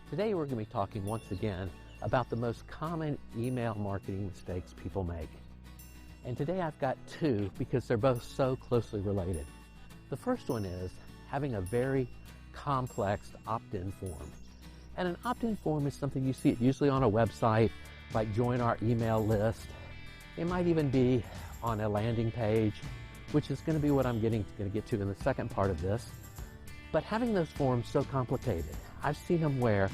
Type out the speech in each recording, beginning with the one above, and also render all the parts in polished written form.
Today we're going to be talking once again about the most common email marketing mistakes people make. And today I've got two because they're both so closely related. The first one is having a very complex opt-in form. And an opt-in form is something you see it usually on a website, like join our email list. It might even be on a landing page, which is going to be what I'm going to get to in the second part of this. But having those forms so complicated, I've seen them where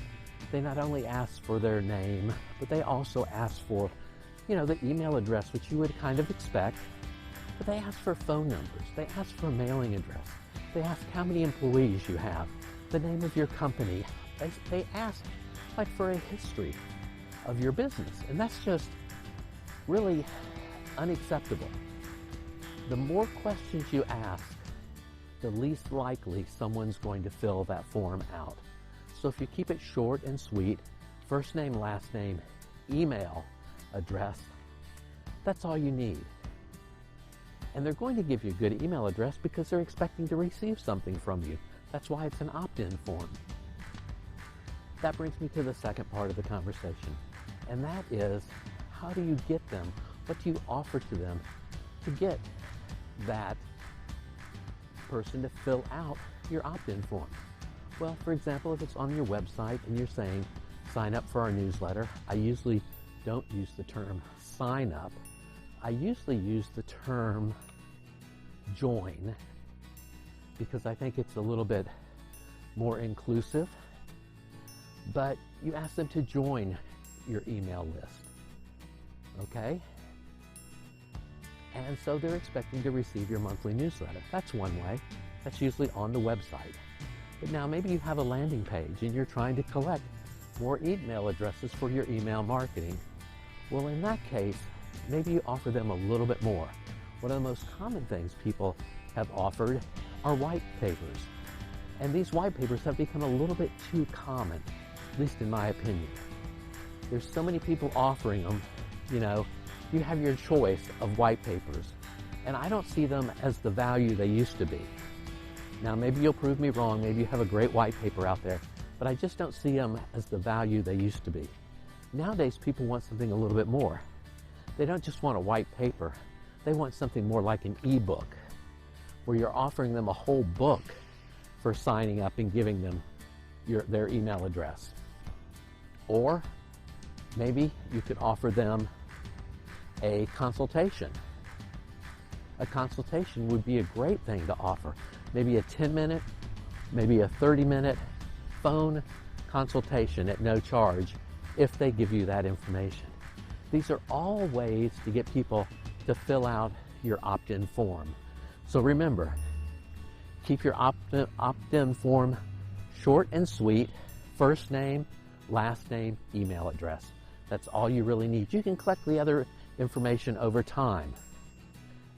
they not only ask for their name, but they also ask for, the email address, which you would kind of expect, but they ask for phone numbers, they ask for a mailing address, they ask how many employees you have, the name of your company, they ask like for a history of your business, and that's just really unacceptable. The more questions you ask, the least likely someone's going to fill that form out. So if you keep it short and sweet, first name, last name, email address, that's all you need. And they're going to give you a good email address because they're expecting to receive something from you. That's why it's an opt-in form. That brings me to the second part of the conversation, and that is, how do you get them? What do you offer to them to get that person to fill out your opt-in form? Well, for example, if it's on your website and you're saying, sign up for our newsletter, I usually don't use the term sign up. I usually use the term join because I think it's a little bit more inclusive. But you ask them to join your email list, okay? And so they're expecting to receive your monthly newsletter. That's one way. That's usually on the website. But now maybe you have a landing page and you're trying to collect more email addresses for your email marketing. Well, in that case, maybe you offer them a little bit more. One of the most common things people have offered are white papers. And these white papers have become a little bit too common, at least in my opinion. There's so many people offering them, you have your choice of white papers. And I don't see them as the value they used to be. Now, maybe you'll prove me wrong. Maybe you have a great white paper out there, but I just don't see them as the value they used to be. Nowadays, people want something a little bit more. They don't just want a white paper. They want something more like an ebook, where you're offering them a whole book for signing up and giving them their email address. Or maybe you could offer them a consultation. A consultation would be a great thing to offer. Maybe a 10-minute, maybe a 30-minute phone consultation at no charge if they give you that information. These are all ways to get people to fill out your opt-in form. So remember, keep your opt-in form short and sweet, first name, last name, email address. That's all you really need. You can collect the other information over time.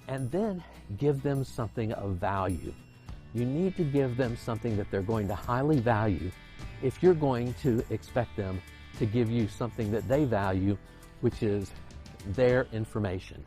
And then give them something of value. You need to give them something that they're going to highly value if you're going to expect them to give you something that they value, which is their information.